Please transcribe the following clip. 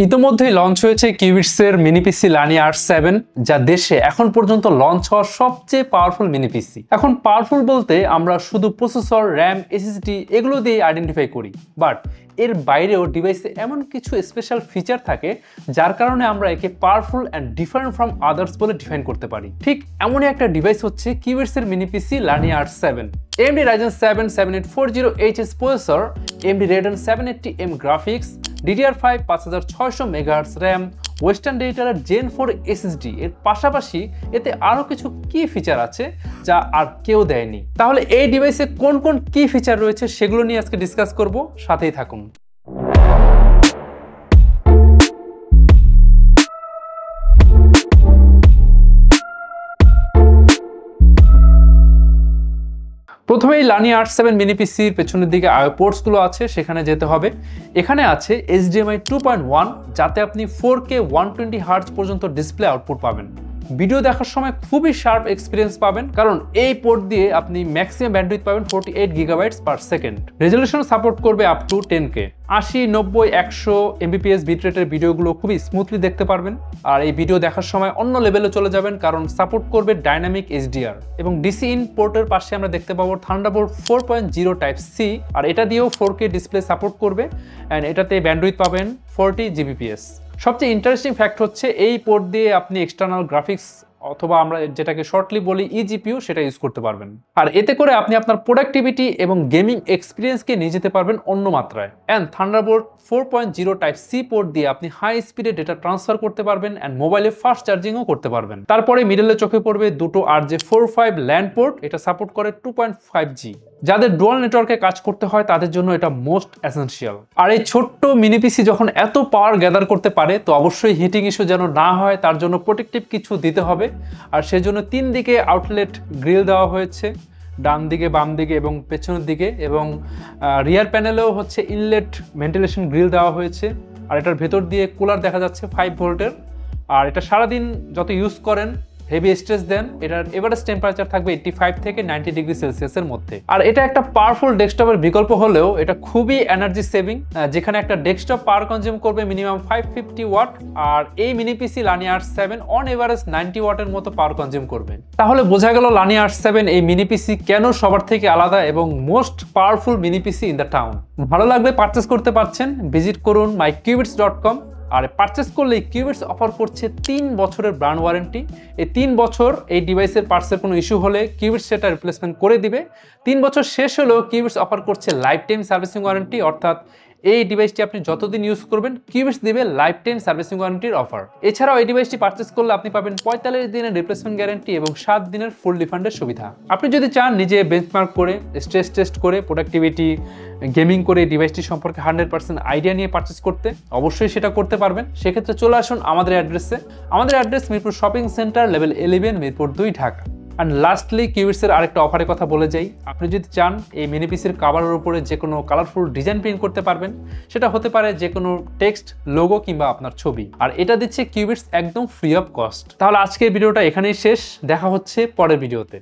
ইতোমধ্যেই লঞ্চ হয়েছে কিউবিটসের মিনি পিসি লানি R7 যা দেশে এখন পর্যন্ত লঞ্চ হওয়া সবচেয়ে পাওয়ারফুল মিনি পিসি। এখন পাওয়ারফুল বলতে আমরা শুধু প্রসেসর, র্যাম, এসএসডি এগুলো দিয়ে আইডেন্টিফাই করি, বাট এর বাইরেও ডিভাইসে এমন কিছু স্পেশাল ফিচার থাকে যার কারণে আমরা একে powerful and different from others বলে ডিফাইন করতে পারি। ঠিক এমনই একটা ডিভাইস হচ্ছে কিউবিটসের মিনি পিসি লানি R7। AMD Ryzen 7 7840HS processor, AMD Radeon 780M graphics, DDR5 5600 MHz RAM, western ডিজিটালের Gen 4 SSD এর পাশাপাশি এতে আরও কিছু কি ফিচার আছে যা আর কেউ দেয়নি। তাহলে এই ডিভাইসে কোন কোন কি ফিচার রয়েছে সেগুলো নিয়ে আজকে ডিসকাস করব, সাথেই থাকুন। প্রথমেই লানি R7 মিনি পিসির পেছনের দিকে আইও পোর্টসগুলো আছে, সেখানে যেতে হবে। এখানে আছে HDMI 2.1 যাতে আপনি 4K 120Hz পর্যন্ত ডিসপ্লে আউটপুট পাবেন। ভিডিও দেখার সময় খুবই শার্প এক্সপিরিয়েন্স পাবেন, কারণ এই পোর্ট দিয়ে আপনি ম্যাক্সিমাম ব্যান্ডউইথ পাবেন 48 GB/s। রেজলিউশন সাপোর্ট করবে আপ টু 10K। 80, 90, 100 Mbps বিটরেটের ভিডিওগুলো খুবই স্মুথলি দেখতে পারবেন। আর এই ভিডিও দেখার সময় অন্য লেভেলে চলে যাবেন, কারণ সাপোর্ট করবে ডাইনামিক HDR। এবং ডিসি ইন পোর্টের পাশে আমরা দেখতে পাবো থান্ডারবোল্ট 4.0 টাইপ সি, আর এটা দিয়েও 4K ডিসপ্লে সাপোর্ট করবে অ্যান্ড এটাতে ব্যান্ডউইথ পাবেন 40 Gbps। সবচেয়ে ইন্টারেস্টিং ফ্যাক্ট হচ্ছে এই পোর্ট দিয়ে আপনি এক্সটার্নাল গ্রাফিক্স অথবা আমরা যেটাকে শর্টলি বলি eGPU সেটা ইউজ করতে পারবেন। আর এতে করে আপনি আপনার প্রোডাক্টিভিটি এবং গেমিং এক্সপিরিয়েন্সকে নিয়ে যেতে পারবেন অন্য মাত্রায়। And thunderbolt 4.0 type C port দিয়ে আপনি হাই স্পিডে ডেটা ট্রান্সফার করতে পারবেন অ্যান্ড মোবাইলে ফাস্ট চার্জিংও করতে পারবেন। তারপরে মিডলে চোখে পড়বে দুটো RJ45 ল্যান্ড পোর্ট, এটা সাপোর্ট করে 2.5G। যাদের ডুয়াল নেটওয়ার্কে কাজ করতে হয় তাদের জন্য এটা মোস্ট এসেনশিয়াল। আর এই ছোট্ট মিনি পিসি যখন এত পাওয়ার গ্যাদার করতে পারে, তো অবশ্যই হিটিং ইস্যু যেন না হয় তার জন্য প্রোটেক্টিভ কিছু দিতে হবে। আর সেজন্য 3 দিকে আউটলেট গ্রিল দেওয়া হয়েছে, ডান দিকে, বাম দিকে এবং পেছনের দিকে, এবং রিয়ার প্যানেলেও হচ্ছে ইনলেট ভেন্টিলেশন গ্রিল দেওয়া হয়েছে। আর এটার ভেতর দিয়ে কুলার দেখা যাচ্ছে 5 ভোল্টের। আর এটা সারাদিন যত ইউজ করেন, হেভি স্ট্রেস দেন, এটার এভারেজ টেম্পারেচার থাকবে 85 থেকে 90 ডিগ্রি সেলসিয়াসের মধ্যে। আর এটা একটা পাওয়ারফুল ডেস্কটপের বিকল্প হলেও এটা খুবই এনার্জি সেভিং, যেখানে একটা ডেস্কটপ পাওয়ার কনজিউম করবে মিনিমাম 550 ওয়াট, আর এই মিনি পিসি লানি R7 অন এভারেজ 90 ওয়াটের মতো পাওয়ার কনজিউম করবে। তাহলে বোঝা গেল লানি R7 এই মিনি পিসি কেন সবার থেকে আলাদা এবং most powerful mini PC in the town. ভালো লাগবে পারচেস করতে পারছেন, ভিজিট করুন myqubits.com। আর পারচেস করলে কিউবিটস অফার করছে 3 বছরের ব্র্যান্ড ওয়ারেন্টি। এই 3 বছর এই ডিভাইসের পার্টসের কোনো ইস্যু হলে কিউবিটস সেটা রিপ্লেসমেন্ট করে দিবে। 3 বছর শেষ হলেও কিউবিটস অফার করছে লাইফ টাইম সার্ভিসিং ওয়ারেন্টি, অর্থাৎ এই ডিভাইসটি আপনি যতদিন ইউজ করবেন কিউবিটস দিবে লাইফ টাইম সার্ভিসিং ওয়ারেন্টির অফার। এছাড়াও এই ডিভাইসটি পারচেস করলে আপনি পাবেন 45 দিনের রিপ্লেসমেন্ট গ্যারান্টি এবং 7 দিনের ফুল রিফান্ডের সুবিধা। আপনি যদি চান নিজে বেঞ্চমার্ক করে, স্ট্রেস টেস্ট করে, প্রোডাক্টিভিটি, গেমিং করে এই ডিভাইসটি সম্পর্কে 100% আইডিয়া নিয়ে পারচেস করতে, অবশ্যই সেটা করতে পারবেন। সেক্ষেত্রে চলে আসুন আমাদের অ্যাড্রেসে। আমাদের address Mirpur shopping centre, level 11, Mirpur 2, Dhaka. And lastly কিউবিটসের আরেকটা অফারের কথা বলে যাই। আপনি যদি চান এই মিনি পিসির কাভারের উপরে যে কোনো কালারফুল ডিজাইন প্রিন্ট করতে পারবেন, সেটা হতে পারে যে কোনো টেক্সট, লোগো কিংবা আপনার ছবি, আর এটা দিচ্ছে কিউবিটস একদম ফ্রি অফ কস্ট। তাহলে আজকের ভিডিওটা এখানেই শেষ, দেখা হচ্ছে পরের ভিডিওতে।